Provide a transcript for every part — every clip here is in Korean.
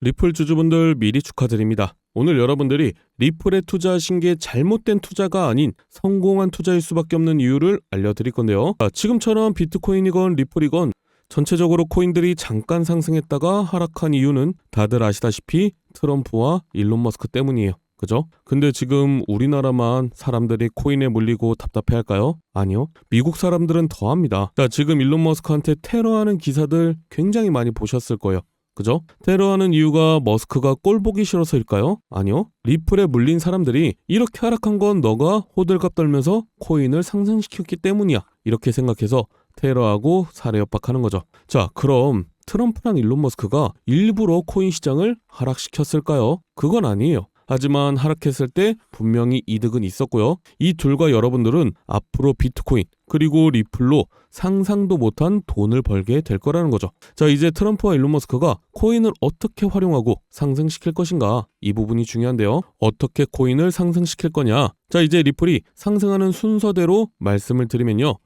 리플 주주분들 미리 축하드립니다. 오늘 여러분들이 리플에 투자하신 게 잘못된 투자가 아닌 성공한 투자일 수밖에 없는 이유를 알려드릴 건데요. 지금처럼 비트코인이건 리플이건 전체적으로 코인들이 잠깐 상승했다가 하락한 이유는 다들 아시다시피 트럼프와 일론 머스크 때문이에요. 그죠? 근데 지금 우리나라만 사람들이 코인에 물리고 답답해할까요? 아니요. 미국 사람들은 더합니다. 지금 일론 머스크한테 테러하는 기사들 굉장히 많이 보셨을 거예요. 그죠? 테러하는 이유가 머스크가 꼴 보기 싫어서일까요? 아니요. 리플에 물린 사람들이 이렇게 하락한 건 너가 호들갑 떨면서 코인을 상승시켰기 때문이야. 이렇게 생각해서 테러하고 사례 협박하는 거죠. 자, 그럼 트럼프랑 일론 머스크가 일부러 코인 시장을 하락시켰을까요? 그건 아니에요. 하지만 하락했을 때 분명히 이득은 있었고요. 이 둘과 여러분들은 앞으로 비트코인 그리고 리플로 상상도 못한 돈을 벌게 될 거라는 거죠. 자, 이제 트럼프와 일론 머스크가 코인을 어떻게 활용하고 상승시킬 것인가, 이 부분이 중요한데요. 어떻게 코인을 상승시킬 거냐. 자, 이제 리플이 상승하는 순서대로 말씀을 드리면요.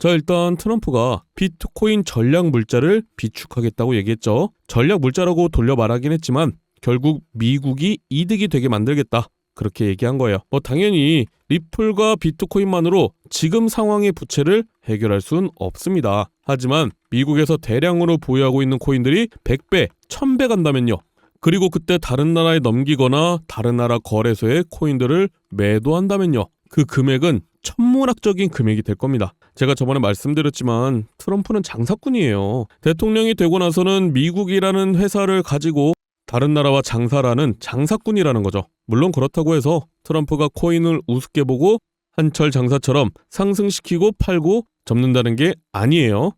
자, 일단 트럼프가 비트코인 전략 물자를 비축하겠다고 얘기했죠. 전략 물자라고 돌려 말하긴 했지만 결국 미국이 이득이 되게 만들겠다, 그렇게 얘기한 거예요. 당연히 리플과 비트코인만으로 지금 상황의 부채를 해결할 순 없습니다. 하지만 미국에서 대량으로 보유하고 있는 코인들이 100배, 1000배 간다면요. 그리고 그때 다른 나라에 넘기거나 다른 나라 거래소에 코인들을 매도한다면요. 그 금액은 천문학적인 금액이 될 겁니다. 제가 저번에 말씀드렸지만 트럼프는 장사꾼이에요. 대통령이 되고 나서는 미국이라는 회사를 가지고 다른 나라와 장사라는 장사꾼이라는 거죠. 물론 그렇다고 해서 트럼프가 코인을 우습게 보고 한철 장사처럼 상승시키고 팔고 접는다는 게 아니에요.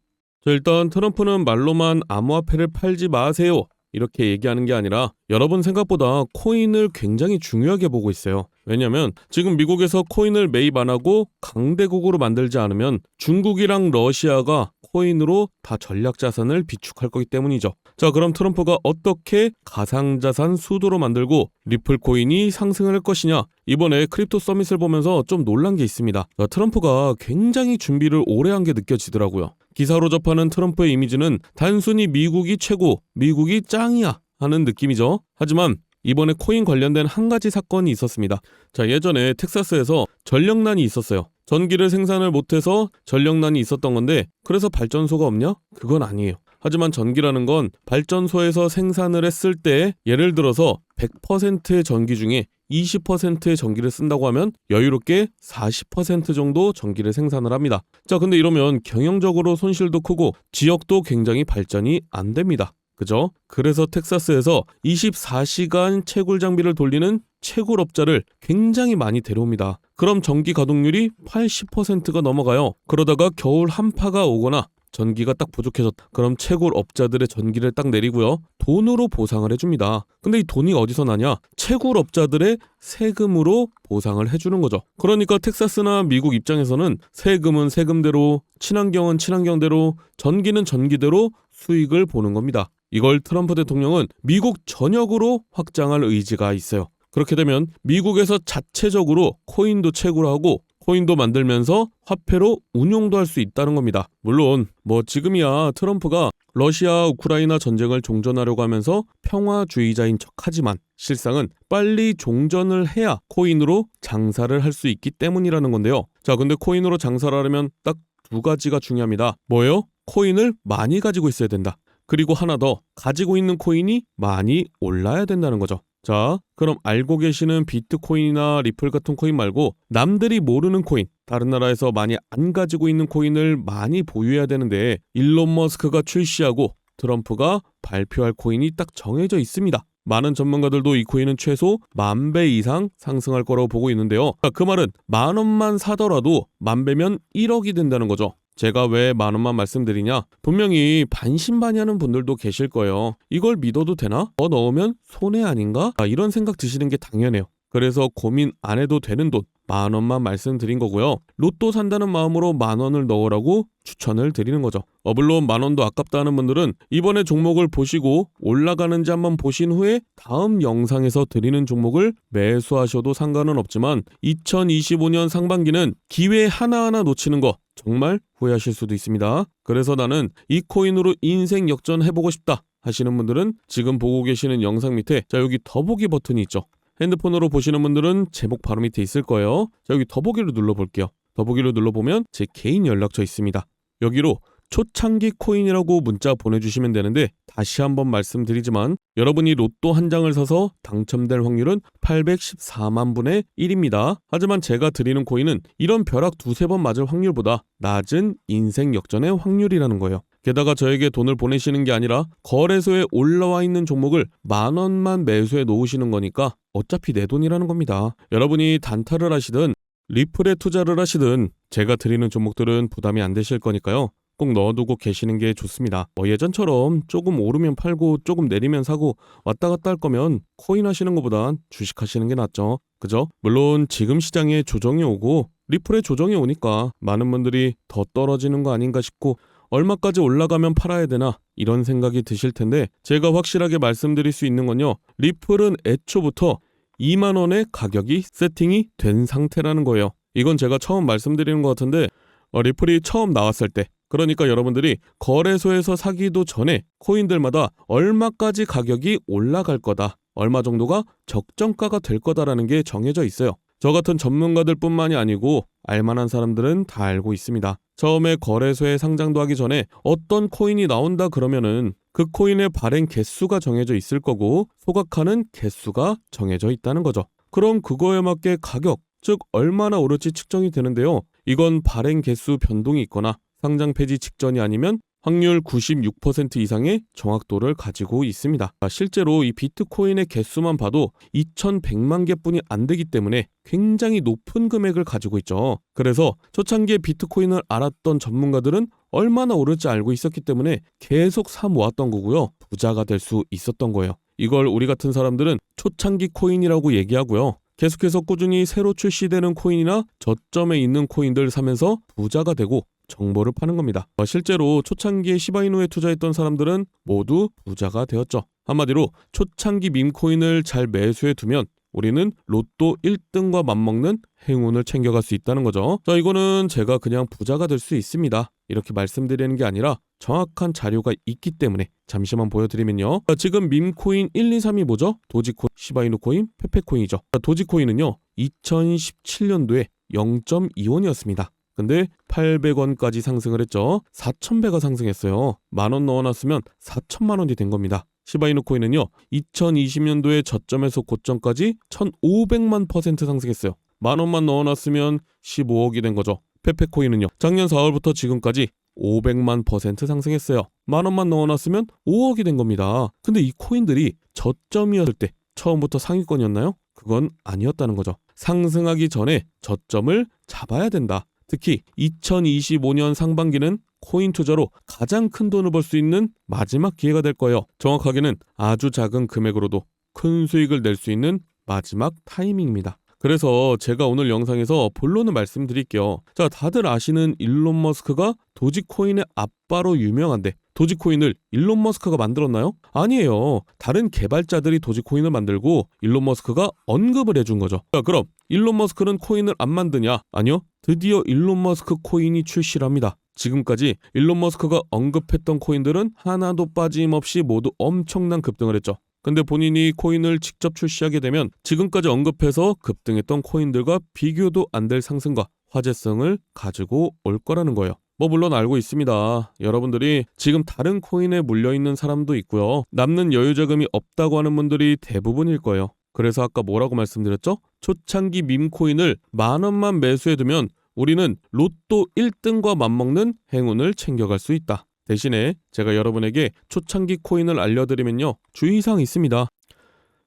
일단 트럼프는 말로만 암호화폐를 팔지 마세요, 이렇게 얘기하는 게 아니라 여러분 생각보다 코인을 굉장히 중요하게 보고 있어요. 왜냐면 지금 미국에서 코인을 매입 안 하고 강대국으로 만들지 않으면 중국이랑 러시아가 코인으로 다 전략자산을 비축할 거기 때문이죠. 자, 그럼 트럼프가 어떻게 가상자산 수도로 만들고 리플 코인이 상승을 할 것이냐. 이번에 크립토 서밋을 보면서 좀 놀란 게 있습니다. 트럼프가 굉장히 준비를 오래 한 게 느껴지더라고요. 기사로 접하는 트럼프의 이미지는 단순히 미국이 최고, 미국이 짱이야 하는 느낌이죠. 하지만 이번에 코인 관련된 한 가지 사건이 있었습니다. 자, 예전에 텍사스에서 전력난이 있었어요. 전기를 생산을 못해서 전력난이 있었던 건데, 그래서 발전소가 없냐? 그건 아니에요. 하지만 전기라는 건 발전소에서 생산을 했을 때, 예를 들어서 100%의 전기 중에 20%의 전기를 쓴다고 하면 여유롭게 40% 정도 전기를 생산을 합니다. 자, 근데 이러면 경영적으로 손실도 크고 지역도 굉장히 발전이 안 됩니다. 그죠? 그래서 텍사스에서 24시간 채굴 장비를 돌리는 채굴업자를 굉장히 많이 데려옵니다. 그럼 전기 가동률이 80%가 넘어가요. 그러다가 겨울 한파가 오거나 전기가 딱 부족해졌다. 그럼 채굴업자들의 전기를 딱 내리고요. 돈으로 보상을 해줍니다. 근데 이 돈이 어디서 나냐? 채굴업자들의 세금으로 보상을 해주는 거죠. 그러니까 텍사스나 미국 입장에서는 세금은 세금대로, 친환경은 친환경대로, 전기는 전기대로 수익을 보는 겁니다. 이걸 트럼프 대통령은 미국 전역으로 확장할 의지가 있어요. 그렇게 되면 미국에서 자체적으로 코인도 채굴하고 코인도 만들면서 화폐로 운용도 할 수 있다는 겁니다. 물론 지금이야 트럼프가 러시아 우크라이나 전쟁을 종전하려고 하면서 평화주의자인 척하지만 실상은 빨리 종전을 해야 코인으로 장사를 할 수 있기 때문이라는 건데요. 자, 근데 코인으로 장사를 하려면 딱 두 가지가 중요합니다. 뭐예요? 코인을 많이 가지고 있어야 된다. 그리고 하나 더, 가지고 있는 코인이 많이 올라야 된다는 거죠. 자, 그럼 알고 계시는 비트코인이나 리플 같은 코인 말고 남들이 모르는 코인, 다른 나라에서 많이 안 가지고 있는 코인을 많이 보유해야 되는데, 일론 머스크가 출시하고 트럼프가 발표할 코인이 딱 정해져 있습니다. 많은 전문가들도 이 코인은 최소 10,000배 이상 상승할 거라고 보고 있는데요. 그 말은 10,000원만 사더라도 10,000배면 1억이 된다는 거죠. 제가 왜 10,000원만 말씀드리냐? 분명히 반신반의하는 분들도 계실 거예요. 이걸 믿어도 되나? 더 넣으면 손해 아닌가? 이런 생각 드시는 게 당연해요. 그래서 고민 안 해도 되는 돈 10,000원만 말씀드린 거고요. 로또 산다는 마음으로 10,000원을 넣으라고 추천을 드리는 거죠. 물론 10,000원도 아깝다 하는 분들은 이번에 종목을 보시고 올라가는지 한번 보신 후에 다음 영상에서 드리는 종목을 매수하셔도 상관은 없지만 2025년 상반기는 기회 하나하나 놓치는 거 정말 후회하실 수도 있습니다. 그래서 나는 이 코인으로 인생 역전해보고 싶다 하시는 분들은 지금 보고 계시는 영상 밑에 자 여기 더보기 버튼이 있죠. 핸드폰으로 보시는 분들은 제목 바로 밑에 있을 거예요. 자 여기 더보기를 눌러볼게요. 더보기를 눌러보면 제 개인 연락처 있습니다. 여기로 초창기 코인이라고 문자 보내주시면 되는데 다시 한번 말씀드리지만 여러분이 로또 한 장을 사서 당첨될 확률은 814만 분의 1입니다. 하지만 제가 드리는 코인은 이런 벼락 두세 번 맞을 확률보다 낮은 인생 역전의 확률이라는 거예요. 게다가 저에게 돈을 보내시는 게 아니라 거래소에 올라와 있는 종목을 10,000원만 매수해 놓으시는 거니까 어차피 내 돈이라는 겁니다. 여러분이 단타를 하시든 리플에 투자를 하시든 제가 드리는 종목들은 부담이 안 되실 거니까요. 꼭 넣어두고 계시는 게 좋습니다. 예전처럼 조금 오르면 팔고 조금 내리면 사고 왔다 갔다 할 거면 코인 하시는 것보단 주식 하시는 게 낫죠. 그죠? 물론 지금 시장에 조정이 오고 리플에 조정이 오니까 많은 분들이 더 떨어지는 거 아닌가 싶고 얼마까지 올라가면 팔아야 되나 이런 생각이 드실 텐데 제가 확실하게 말씀드릴 수 있는 건요. 리플은 애초부터 2만 원의 가격이 세팅이 된 상태라는 거예요. 이건 제가 처음 말씀드리는 것 같은데 리플이 처음 나왔을 때 그러니까 여러분들이 거래소에서 사기도 전에 코인들마다 얼마까지 가격이 올라갈 거다, 얼마 정도가 적정가가 될 거다라는 게 정해져 있어요. 저 같은 전문가들 뿐만이 아니고 알만한 사람들은 다 알고 있습니다. 처음에 거래소에 상장도 하기 전에 어떤 코인이 나온다 그러면은 그 코인의 발행 개수가 정해져 있을 거고 소각하는 개수가 정해져 있다는 거죠. 그럼 그거에 맞게 가격, 즉 얼마나 오를지 측정이 되는데요. 이건 발행 개수 변동이 있거나 상장 폐지 직전이 아니면 확률 96% 이상의 정확도를 가지고 있습니다. 실제로 이 비트코인의 개수만 봐도 2100만 개뿐이 안 되기 때문에 굉장히 높은 금액을 가지고 있죠. 그래서 초창기에 비트코인을 알았던 전문가들은 얼마나 오를지 알고 있었기 때문에 계속 사 모았던 거고요. 부자가 될 수 있었던 거예요. 이걸 우리 같은 사람들은 초창기 코인이라고 얘기하고요. 계속해서 꾸준히 새로 출시되는 코인이나 저점에 있는 코인들 사면서 부자가 되고 정보를 파는 겁니다. 실제로 초창기에 시바이누에 투자했던 사람들은 모두 부자가 되었죠. 한마디로 초창기 밈코인을 잘 매수해 두면 우리는 로또 1등과 맞먹는 행운을 챙겨갈 수 있다는 거죠. 자, 이거는 제가 그냥 부자가 될 수 있습니다. 이렇게 말씀드리는 게 아니라 정확한 자료가 있기 때문에 잠시만 보여드리면요. 자, 지금 밈코인 1, 2, 3이 뭐죠? 도지코인, 시바이누 코인, 페페코인이죠. 자, 도지코인은요. 2017년도에 0.2원이었습니다. 근데 800원까지 상승을 했죠. 4,000배가 상승했어요. 10,000원 넣어놨으면 4천만 원이 된 겁니다. 시바이누 코인은요. 2020년도에 저점에서 고점까지 1,500만 % 상승했어요. 10,000원만 넣어놨으면 15억이 된 거죠. 페페코인은요. 작년 4월부터 지금까지 500만 % 상승했어요. 10,000원만 넣어놨으면 5억이 된 겁니다. 근데 이 코인들이 저점이었을 때 처음부터 상위권이었나요? 그건 아니었다는 거죠. 상승하기 전에 저점을 잡아야 된다. 특히 2025년 상반기는 코인 투자로 가장 큰 돈을 벌 수 있는 마지막 기회가 될 거예요. 정확하게는 아주 작은 금액으로도 큰 수익을 낼 수 있는 마지막 타이밍입니다. 그래서 제가 오늘 영상에서 본론을 말씀드릴게요. 자, 다들 아시는 일론 머스크가 도지코인의 아빠로 유명한데 도지코인을 일론 머스크가 만들었나요? 아니에요. 다른 개발자들이 도지코인을 만들고 일론 머스크가 언급을 해준 거죠. 자, 그럼 일론 머스크는 코인을 안 만드냐? 아니요. 드디어 일론 머스크 코인이 출시를 합니다. 지금까지 일론 머스크가 언급했던 코인들은 하나도 빠짐없이 모두 엄청난 급등을 했죠. 근데 본인이 코인을 직접 출시하게 되면 지금까지 언급해서 급등했던 코인들과 비교도 안 될 상승과 화제성을 가지고 올 거라는 거예요. 물론 알고 있습니다. 여러분들이 지금 다른 코인에 물려있는 사람도 있고요. 남는 여유자금이 없다고 하는 분들이 대부분일 거예요. 그래서 아까 뭐라고 말씀드렸죠? 초창기 밈코인을 10,000원만 매수해두면 우리는 로또 1등과 맞먹는 행운을 챙겨갈 수 있다. 대신에 제가 여러분에게 초창기 코인을 알려드리면요. 주의사항이 있습니다.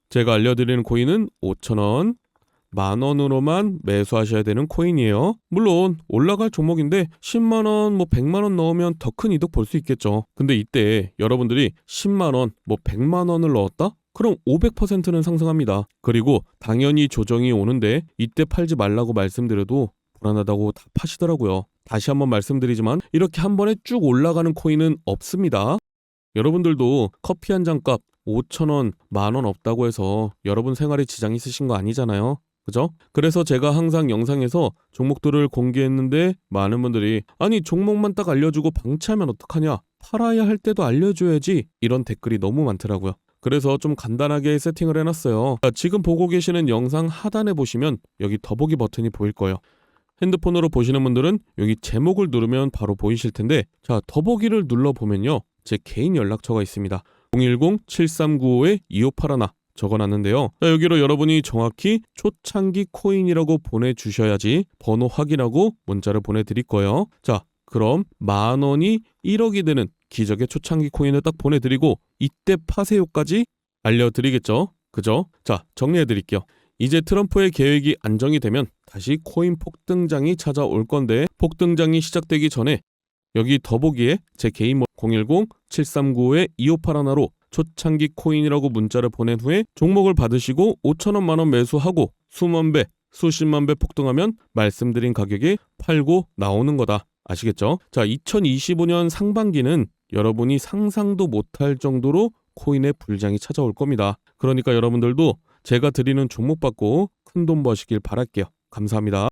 제가 알려드리는 코인은 5,000원, 10,000원으로만 매수하셔야 되는 코인이에요. 물론 올라갈 종목인데 10만원, 100만원 넣으면 더 큰 이득 볼 수 있겠죠. 근데 이때 여러분들이 10만원, 100만원을 넣었다? 그럼 500%는 상승합니다. 그리고 당연히 조정이 오는데 이때 팔지 말라고 말씀드려도 불안하다고 다 파시더라고요. 다시 한번 말씀드리지만 이렇게 한 번에 쭉 올라가는 코인은 없습니다. 여러분들도 커피 한 잔 값 5,000원, 10,000원 없다고 해서 여러분 생활에 지장 있으신 거 아니잖아요. 그죠? 그래서 제가 항상 영상에서 종목들을 공개했는데 많은 분들이 아니 종목만 딱 알려주고 방치하면 어떡하냐? 팔아야 할 때도 알려줘야지. 이런 댓글이 너무 많더라고요. 그래서 좀 간단하게 세팅을 해놨어요. 자, 지금 보고 계시는 영상 하단에 보시면 여기 더보기 버튼이 보일 거예요. 핸드폰으로 보시는 분들은 여기 제목을 누르면 바로 보이실 텐데, 자, 더보기를 눌러보면요, 제 개인 연락처가 있습니다. 010-7395-2581 적어놨는데요. 자, 여기로 여러분이 정확히 초창기 코인이라고 보내주셔야지 번호 확인하고 문자를 보내드릴 거예요. 자, 그럼 10,000원이 1억이 되는 기적의 초창기 코인을 딱 보내드리고 이때 파세요까지 알려드리겠죠. 그죠? 자, 정리해드릴게요. 이제 트럼프의 계획이 안정이 되면 다시 코인 폭등장이 찾아올 건데, 폭등장이 시작되기 전에 여기 더보기에 제 개인 010-7395-2581로 초창기 코인이라고 문자를 보낸 후에 종목을 받으시고 5,000원 만원 매수하고 수만 배, 수십만 배 폭등하면 말씀드린 가격에 팔고 나오는 거다. 아시겠죠? 자, 2025년 상반기는 여러분이 상상도 못할 정도로 코인의 불장이 찾아올 겁니다. 그러니까 여러분들도 제가 드리는 종목 받고 큰돈 버시길 바랄게요. 감사합니다.